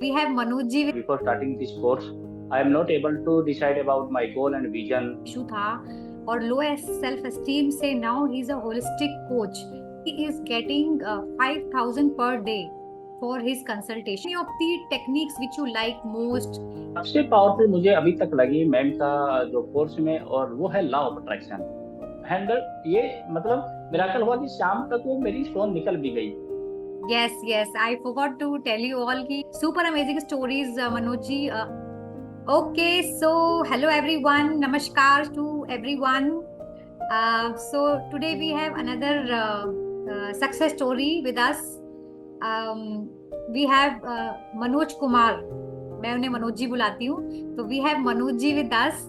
We have Manoj ji. Before starting this course, I am not able to decide about my goal and vision. Issue था और low self esteem से now he is a holistic coach. He is getting 5,000 per day for his consultation. Any of the techniques which you like most? सबसे powerful मुझे अभी तक लगी ma'am का जो कोर्स में, और वो है लॉ ऑफ अट्रैक्शन. हैंडल ये मतलब मिराकल हुआ कि शाम तक वो मेरी स्टोन निकल भी गई. Yes, I forgot to tell you all ki super amazing stories, Manoj ji. Okay, so hello everyone, namaskar to everyone. So today we have another success story with us. We have Manoj Kumar. मैं उन्हें मनोज जी बुलाती हूँ. तो we have Manoj ji with us.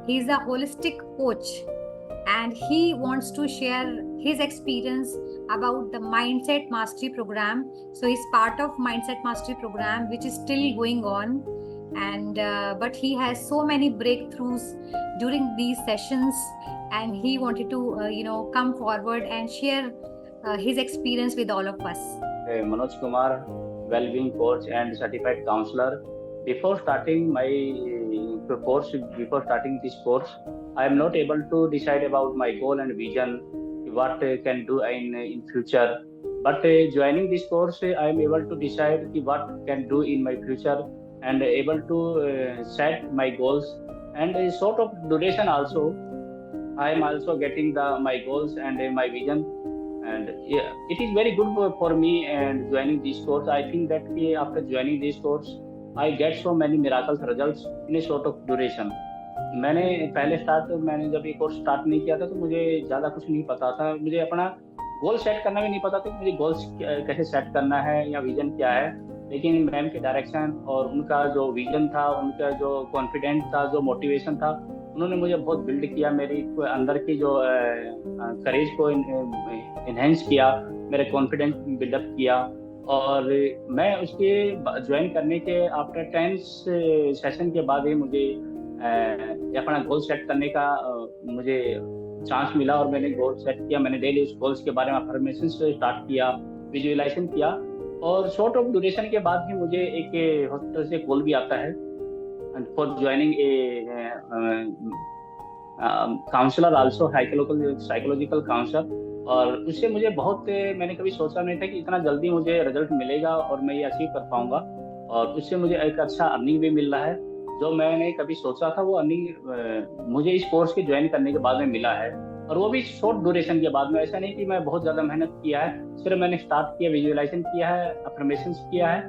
He is a holistic coach and he wants to share his experience about the Mindset Mastery program. So he's part of Mindset Mastery program, which is still going on. And but he has so many breakthroughs during these sessions, and he wanted to come forward and share his experience with all of us. Manoj Kumar, well-being coach and certified counselor. Before starting this course, I am not able to decide about my goal and vision, what can do in future. But joining this course, I am able to decide what can do in my future and able to set my goals and sort of duration also. I am also getting my goals and my vision, and yeah, it is very good for me. And joining this course, I think that after joining this course, I get so many miracles results in a short of duration. मैंने जब ये course start नहीं किया था तो मुझे ज़्यादा कुछ नहीं पता था. मुझे अपना गोल सेट करना भी नहीं पता था कि मुझे गोल्स कैसे सेट करना है या विजन क्या है. लेकिन मैम के डायरेक्शन और उनका जो विजन था, उनका जो कॉन्फिडेंस था, जो मोटिवेशन था, उन्होंने मुझे बहुत बिल्ड किया. मेरी अंदर की जो करेज को इन्हेंस किया, मेरे कॉन्फिडेंस बिल्डअप किया. और मैं उसके ज्वाइन करने के आफ्टर 10 सेशन के बाद ही मुझे अपना गोल सेट करने का मुझे चांस मिला. और मैंने गोल सेट किया. मैंने डेली उस गोल्स के बारे में अफर्मेशन से स्टार्ट किया, विजुअलाइजेशन किया. और शॉर्ट ऑफ ड्यूरेशन के बाद ही मुझे एक हॉस्पिटल से कॉल भी आता है for joining a counsellor also, psychological counsellor. और उससे मुझे बहुत, मैंने कभी सोचा नहीं था कि इतना जल्दी मुझे रिजल्ट मिलेगा और मैं ये अचीव कर पाऊंगा. और उससे मुझे एक अच्छा अर्निंग भी मिल रहा है. जो मैंने कभी सोचा था वो अर्निंग मुझे इस कोर्स के ज्वाइन करने के बाद में मिला है, और वो भी शॉर्ट ड्यूरेशन के बाद में. ऐसा नहीं कि मैं बहुत ज़्यादा मेहनत किया है, सिर्फ मैंने स्टार्ट किया, विजुअलाइजेशन किया है, अफर्मेशन किया है,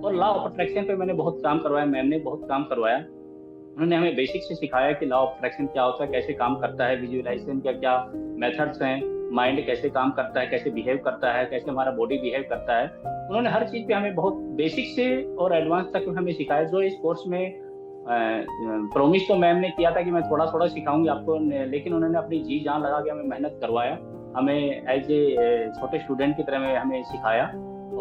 और लॉ ऑफ अट्रैक्शन पे मैंने बहुत काम करवाया. मैम ने बहुत काम करवाया. उन्होंने हमें बेसिक से सिखाया कि लॉ ऑफ अट्रैक्शन क्या होता है, कैसे काम करता है, विजुअलाइजेशन क्या क्या मेथड्स हैं, माइंड कैसे काम करता है, कैसे बिहेव करता है, कैसे हमारा बॉडी बिहेव करता है. उन्होंने हर चीज़ पे हमें बहुत बेसिक से और एडवांस तक हमें सिखाया. जो इस कोर्स में प्रॉमिस तो मैम ने किया था कि मैं थोड़ा थोड़ा सिखाऊंगी आपको, लेकिन उन्होंने अपनी जी जान लगा के हमें मेहनत करवाया. हमें एज ए छोटे स्टूडेंट की तरह हमें सिखाया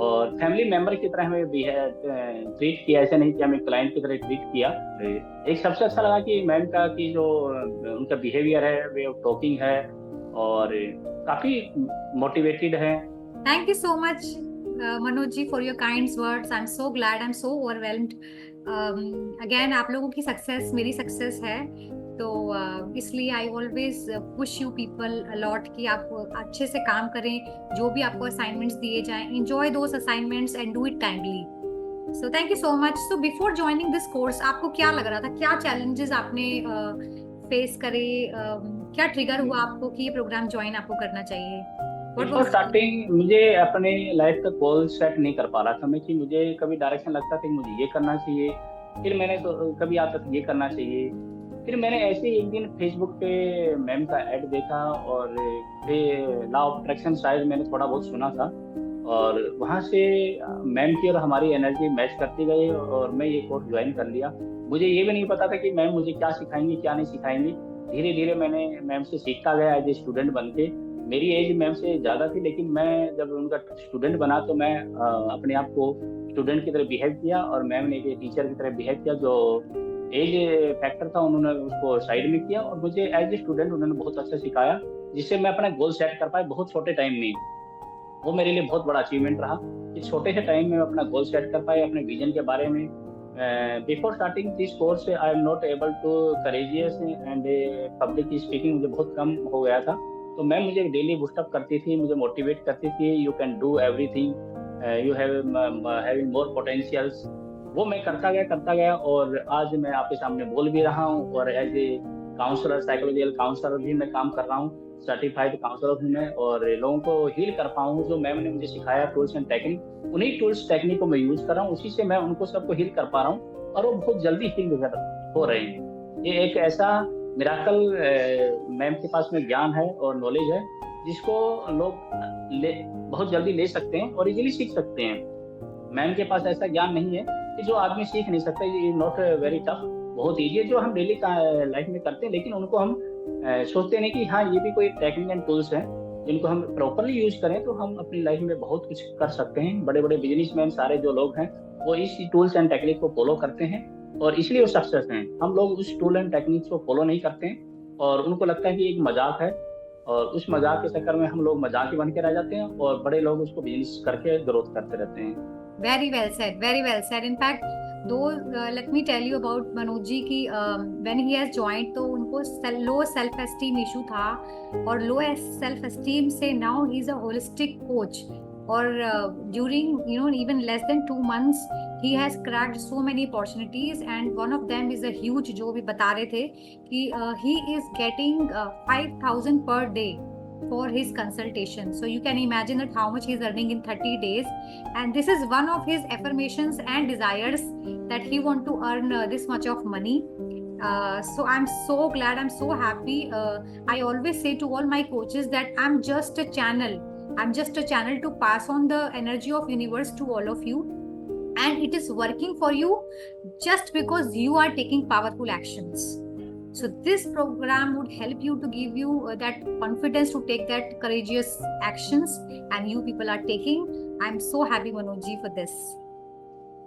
और फैमिली मेंबर की तरह हमें ट्रीट किया. ऐसे नहीं कि हमें क्लाइंट की तरह ट्रीट किया. एक सबसे अच्छा लगा कि मैम का कि जो उनका बिहेवियर है, वे ऑफ टॉकिंग है, और काफी मोटिवेटेड है. Thank you so much Manoj ji for your kind words. I am so glad, I am so overwhelmed. Again आप लोगों की सक्सेस मेरी सक्सेस है, तो इसलिए I always push you people a lot कि आप अच्छे से काम करें. जो भी आपको असाइनमेंट्स दिए जाएं, enjoy those assignments and do it kindly. So thank you so much. So before joining this course आपको क्या लग रहा था, क्या चैलेंजेस आपने फेस करे, क्या ट्रिगर हुआ आपको कि ये प्रोग्राम ज्वाइन आपको करना चाहिए? बिफोर स्टार्टिंग मुझे अपने लाइफ का गोल सेट नहीं कर पा रहा था मैं, कि मुझे कभी डायरेक्शन लगता था कि मुझे ये करना चाहिए, फिर मैंने तो कभी आता था ये करना चाहिए. फिर मैंने ऐसे ही एक दिन फेसबुक पे मैम का ऐड देखा, और फिर लॉ ऑफ अट्रैक्शन शायद मैंने थोड़ा बहुत सुना था, और वहाँ से मैम की और हमारी एनर्जी मैच करती गई और मैं ये कोर्स ज्वाइन कर लिया. मुझे ये भी नहीं पता था कि मैम मुझे क्या सिखाएंगी क्या नहीं सिखाएंगी. धीरे धीरे मैंने मैम से सीखता गया एज ए स्टूडेंट बन के. मेरी एज मैम से ज़्यादा थी, लेकिन मैं जब उनका स्टूडेंट बना तो मैं अपने आप को स्टूडेंट की तरह बिहेव किया, और मैम ने एक टीचर की तरह बिहेव किया. जो एज फैक्टर था उन्होंने उसको साइड में किया, और मुझे एज ए स्टूडेंट उन्होंने बहुत अच्छा सिखाया, जिससे मैं अपना गोल सेट कर पाया बहुत छोटे टाइम में. वो मेरे लिए बहुत बड़ा अचीवमेंट रहा कि छोटे से टाइम में अपना गोल सेट कर पाए अपने विजन के बारे में। Before starting this course I am not able to courageous and public speaking मुझे बहुत कम हो गया था। तो मैम मुझे डेली बूस्टअप करती थी, मुझे मोटिवेट करती थी, you can do everything, you having more potentials. वो मैं करता गया और आज मैं आपके सामने बोल भी रहा हूँ और as a counsellor, psychological counsellor भी मैं काम कर रहा हूँ। सर्टिफाइड काउंसलर हूँ मैं और लोगों को हील कर पाऊँ। जो मैम ने मुझे सिखाया टूल्स एंड टेक्निक, उन्हीं टूल्स टेक्निक को मैं यूज कर रहा हूँ, उसी से मैं उनको सबको हील कर पा रहा हूँ और वो बहुत जल्दी हील हो रहे हैं। ये एक ऐसा मिराकल मैम के पास में ज्ञान है और नॉलेज है जिसको लोग बहुत जल्दी ले सकते हैं और इजीली सीख सकते हैं। मैम के पास ऐसा ज्ञान नहीं है कि जो आदमी सीख नहीं सकता, ये नॉट वेरी टफ, बहुत ईजी है जो हम डेली लाइफ में करते हैं। लेकिन उनको हम सोचते नहीं कि हाँ ये भी कोई टेक्निक एंड टूल्स हैं जिनको हम प्रॉपरली यूज करें तो हम अपनी लाइफ में बहुत कुछ कर सकते हैं। बड़े बड़े बिजनेसमैन सारे जो लोग हैं वो इस टूल्स एंड टेक्निक को फॉलो करते हैं और इसलिए वो सक्सेस हैं। हम लोग उस टूल एंड टेक्निक को फॉलो नहीं करते हैं और उनको लगता है कि एक मजाक है और उस मजाक के चक्कर में हम लोग मजाक ही बन के रह जाते हैं और बड़े लोग उसको बिजनेस करके ग्रोथ करते रहते हैं। Very well said, very well said. In fact, though let me tell you about Manoj ji की when he has joined तो उनको लो सेल्फ एस्टीम इशू था और लो सेल्फ एस्टीम से now he is a holistic coach और during even less than 2 months he has cracked so many opportunities and one of them is a huge जो भी बता रहे थे कि he is getting 5,000 per day for his consultation. So you can imagine that how much he is earning in 30 days and this is one of his affirmations and desires that he want to earn this much of money. So I'm so glad, I'm so happy. I always say to all my coaches that I'm just a channel to pass on the energy of universe to all of you and it is working for you just because you are taking powerful actions. So this program would help you to give you that confidence to take that courageous actions and you people are taking. I'm so happy Manoj ji for this.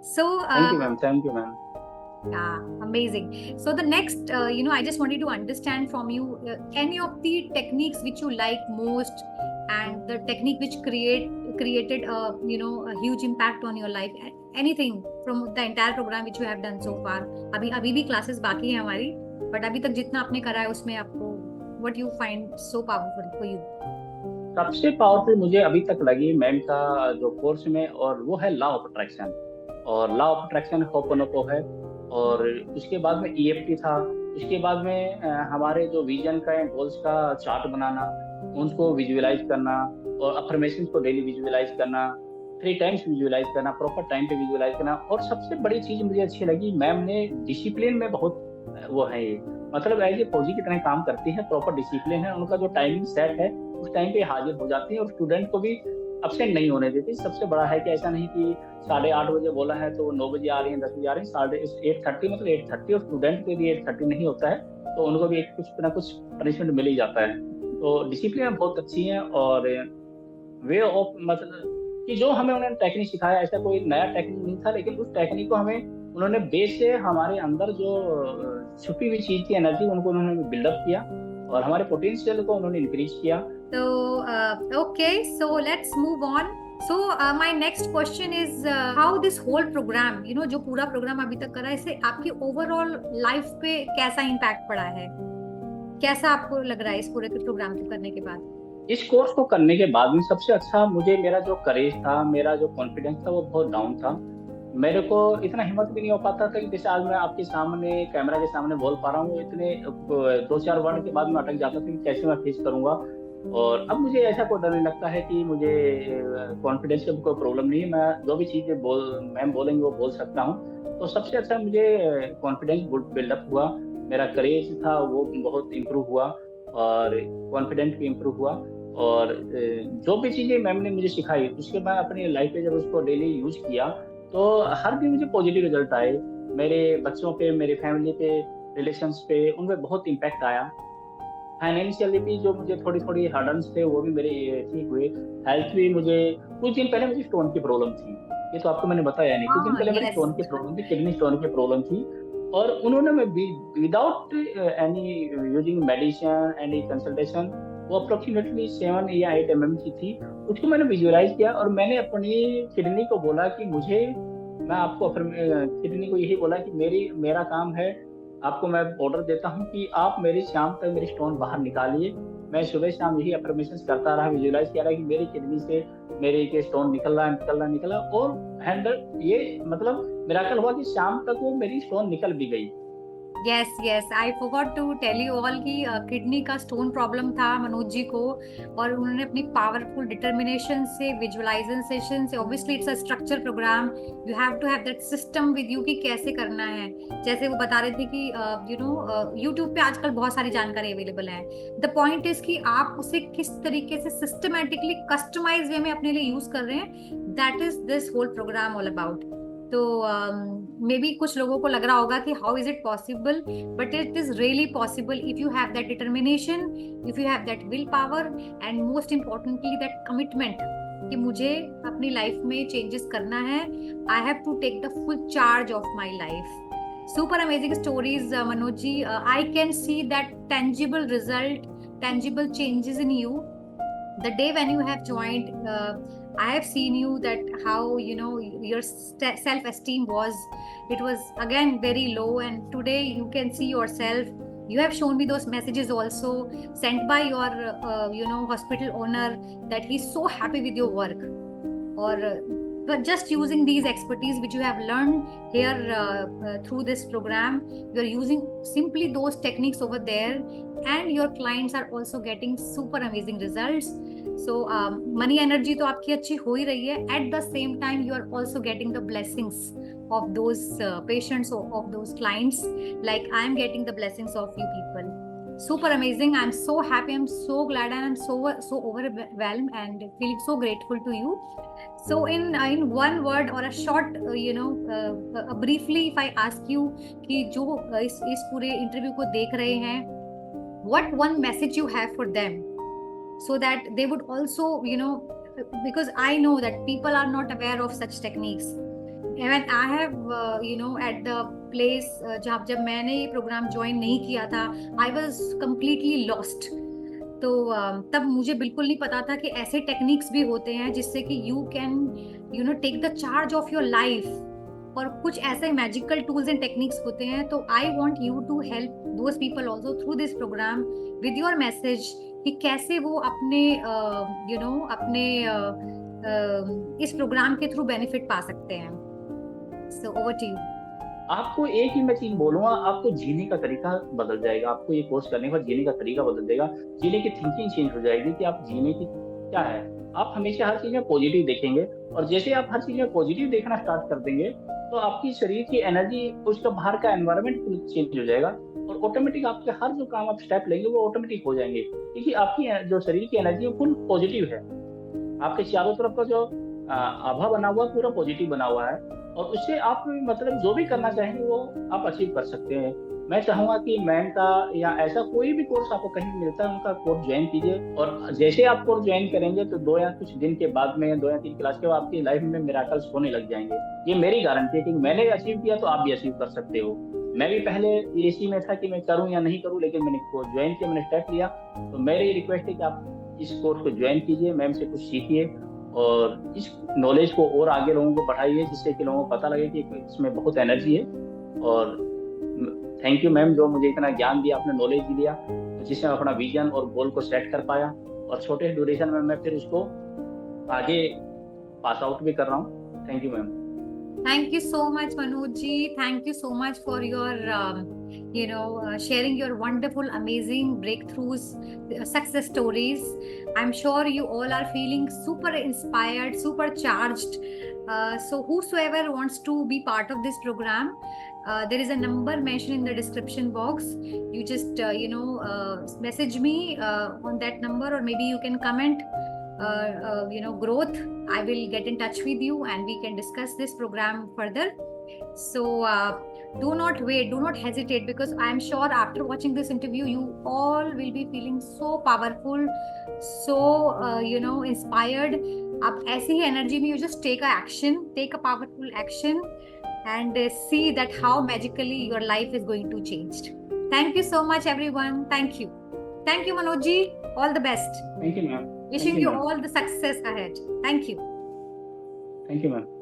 So thank you ma'am, thank you ma'am. Yeah, amazing. So the next I just wanted to understand from you any of the techniques which you like most and the technique which created a huge impact on your life, anything from the entire program which you have done so far. अभी भी classes बाकी है हमारी but अभी तक जितना आपने करा है उसमें आपको what you find so powerful for you? सबसे पावरफुल मुझे अभी तक लगी मैम का जो कोर्स में और वो है लॉ ऑफ अट्रैक्शन और लॉ ऑफ अट्रैक्शन होपोनोपो है और उसके बाद में ईएफटी था। उसके बाद में हमारे जो विजन का गोल्स का चार्ट बनाना, उनको विजुअलाइज करना और अफर्मेशन को डेली विजुअलाइज करना, 3 टाइम्स विजुअलाइज करना, प्रॉपर टाइम पे विजुअलाइज करना। और सबसे बड़ी चीज मुझे अच्छी लगी मैम ने डिसिप्लिन में बहुत वो है, ये मतलब एज ए फौजी की तरह काम करती है, प्रॉपर डिसिप्लिन है, उनका जो टाइमिंग सेट है उस टाइम पे हाजिर हो जाती है और स्टूडेंट को भी अब्सेंट नहीं होने देती। सबसे बड़ा है कि ऐसा नहीं कि 8:30 बजे बोला है तो 9 बजे आ रही है, 10 बजे आ रही है, 8:30 मतलब 8:30 और स्टूडेंट को भी 8:30 नहीं होता है तो उनको भी कुछ ना कुछ पनिशमेंट मिल ही जाता है। तो डिसिप्लिन बहुत अच्छी है और वे ऑफ मतलब कि जो हमें उन्होंने टेक्निक सिखाया ऐसा कोई नया टेक्निक नहीं था लेकिन उस टेक्निक को हमें उन्होंने बेस से हमारे अंदर जो छुपी हुई चीज की एनर्जी उनको उन्होंने बिल्डअप किया और हमारे पोटेंशियल को उन्होंने इंक्रीज किया। तो okay, so let's move on. So my next question is how this whole program, जो पूरा प्रोग्राम अभी तक करा इससे आपकी ओवरऑल लाइफ पे कैसा इम्पैक्ट पड़ा है? कैसा आपको लग रहा है इस पूरे प्रोग्राम को करने के बाद? इस कोर्स को करने के बाद में सबसे अच्छा मुझे मेरा जो करेज था, मेरा जो कॉन्फिडेंस था वो बहुत डाउन था। मेरे को इतना हिम्मत भी नहीं हो पाता था कि जैसे आज मैं आपके सामने कैमरा के सामने बोल पा रहा हूँ, इतने 2-4 वर्ड के बाद मैं अटक जाता था कि कैसे मैं फेस करूंगा। और अब मुझे ऐसा कोई डर नहीं लगता है कि मुझे कॉन्फिडेंस की कोई प्रॉब्लम नहीं है, मैं जो भी चीज़ें मैम बोलेंगे वो बोल सकता हूँ। तो सबसे अच्छा मुझे कॉन्फिडेंस बिल्डअप हुआ, मेरा करेज था वो बहुत इम्प्रूव हुआ और कॉन्फिडेंस भी इम्प्रूव हुआ। और जो भी चीज़ें मैम ने मुझे सिखाई उसके बाद अपनी लाइफ पे जब उसको डेली यूज किया तो हर दिन मुझे पॉजिटिव रिजल्ट आए। मेरे बच्चों पे, मेरे फैमिली पे, रिलेशंस पे उनमें बहुत इम्पैक्ट आया। फाइनेंशियली भी जो मुझे थोड़ी हर्डल्स थे वो भी मेरे ठीक हुए। हेल्थ भी मुझे कुछ दिन पहले मुझे स्टोन की प्रॉब्लम थी, ये तो आपको मैंने बताया नहीं। कुछ दिन पहले मेरी स्टोन की प्रॉब्लम थी, किडनी स्टोन की प्रॉब्लम थी और उन्होंने without any using medicine any consultation वो अप्रोक्सीमेटली 7 या 8 mm की थी। उसको मैंने विजुअलाइज किया और मैंने अपनी किडनी को बोला कि मैं आपको किडनी को यही बोला कि मेरा काम है, आपको मैं ऑर्डर देता हूँ कि आप मेरी शाम तक मेरी स्टोन बाहर निकालिए। मैं सुबह शाम यही अफर्मेशंस करता रहा, विजुअलाइज किया रहा कि मेरी किडनी से मेरे के स्टोन निकल रहा है, निकल रहा है, निकला, और हैंडल ये मतलब मिराकल हुआ कि शाम तक वो मेरी स्टोन निकल भी गई। Yes yes, I forgot to tell you all कि किडनी का स्टोन प्रॉब्लम था मनोज जी को, और उन्होंने अपनी पावरफुल डिटर्मिनेशन से, विजुअलाइजेशन से, obviously it's a structure programme, you have to have that system with you कि कैसे करना है। जैसे वो बता रहे थे कि यूट्यूब पे आजकल बहुत सारी जानकारी अवेलेबल है। द पॉइंट इज कि आप उसे किस तरीके से सिस्टमैटिकली कस्टमाइज वे में अपने लिए यूज कर रहे हैं, that is this whole programme all about. तो मे बी कुछ लोगों को लग रहा होगा कि how is it possible, but it is really possible if you have that determination, if you have that will power, and most importantly that commitment कि मुझे अपनी लाइफ में चेंजेस करना है। I have to take the full charge of my life. Super amazing stories Manoj ji, I can see that tangible result, tangible changes in you the day when you have joined. I have seen you that how your self-esteem was again very low, and today you can see yourself. You have shown me those messages also sent by your hospital owner, that he's so happy with your work. Or but just using these expertise which you have learned here through this program, you are using simply those techniques over there, and your clients are also getting super amazing results. So money energy तो आपकी अच्छी हो ही रही है, at the same time you are also getting the blessings of those patients, of those clients, like I am getting the blessings of you people. Super amazing. I'm so happy, I'm so glad, and I'm so overwhelmed and feeling so grateful to you. So in one word or a short briefly if I ask you कि जो इस पूरे interview को देख रहे हैं, what one message you have for them, so that they would also because I know that people are not aware of such techniques. When I have at the place जब मैंने ये प्रोग्राम ज्वाइन नहीं किया था, I was completely lost. तो तब मुझे बिल्कुल नहीं पता था कि ऐसे टेक्निक्स भी होते हैं जिससे कि you can take the charge of your life, और कुछ ऐसे मैजिकल टूल्स एंड टेक्निक्स होते हैं। तो I want you to help those people also through this programme with your message कि कैसे वो अपने इस प्रोग्राम के थ्रू बेनिफिट पा सकते हैं। So over to you. आपको एक ही मैं चीज बोलूंगा, आपको जीने का तरीका बदल जाएगा। आपको ये कोर्स करने के बाद जीने का तरीका बदल जाएगा, जीने की थिंकिंग चेंज हो जाएगी कि आप जीने की क्या है। आप हमेशा हर चीज में पॉजिटिव देखेंगे, और जैसे आप हर चीज में पॉजिटिव देखना स्टार्ट कर देंगे तो आपकी शरीर की एनर्जी, उसका बाहर का एनवायरनमेंट चेंज हो जाएगा, और ऑटोमेटिक आपके हर जो काम आप स्टेप लेंगे वो ऑटोमेटिक हो जाएंगे, क्योंकि आपकी जो शरीर की एनर्जी है फुल पॉजिटिव है। आपके चारों तरफ का जो आभा बना हुआ पूरा पॉजिटिव बना हुआ है, और उससे आप मतलब जो भी करना चाहेंगे वो आप अचीव कर सकते हैं। मैं चाहूंगा कि मैम का या ऐसा कोई भी कोर्स आपको कहीं मिलता है उनका कोर्स ज्वाइन कीजिए, और जैसे आप कोर्स ज्वाइन करेंगे तो 2 या कुछ दिन के बाद में 2 या 3 क्लास के बाद आपकी लाइफ में मिराकल्स होने लग जाएंगे। ये मेरी गारंटी है कि मैंने अचीव किया तो आप भी अचीव कर सकते हो। मैं भी पहले इसी में था कि मैं करूं या नहीं करूं, लेकिन मैंने कोर्स ज्वाइन किया, मैंने स्टेप लिया। तो मेरी रिक्वेस्ट है कि आप इस कोर्स को ज्वाइन कीजिए, मैम से कुछ सीखिए, और इस नॉलेज को और आगे लोगों को बढ़ाइए, जिससे कि लोगों को पता लगे कि इसमें बहुत एनर्जी है। और थैंक यू मैम, जो मुझे इतना ज्ञान दिया, आपने नॉलेज दिया, जिससे मैं अपना विजन और गोल को सेट कर पाया, और छोटे ड्यूरेशन में मैं फिर उसको आगे पास आउट भी कर रहा हूँ। Thank you ma'am. Thank you so much, Manoj ji. Thank you so much for your, sharing your wonderful, amazing breakthroughs, success stories. I'm sure you all are feeling super inspired, super charged. So whosoever wants to be part of this program, there is a number mentioned in the description box. You just, message me on that number, or maybe you can comment. Growth. I will get in touch with you and we can discuss this program further. So do not wait, do not hesitate, because I am sure after watching this interview you all will be feeling so powerful, so inspired. आप ऐसी ही energy में you just take a action, take a powerful action, and see that how magically your life is going to change. Thank you so much everyone. Thank you. Thank you, Manoj ji. All the best. Thank you ma'am. Wishing you, you ma'am. all the success ahead. Thank you. Thank you ma'am.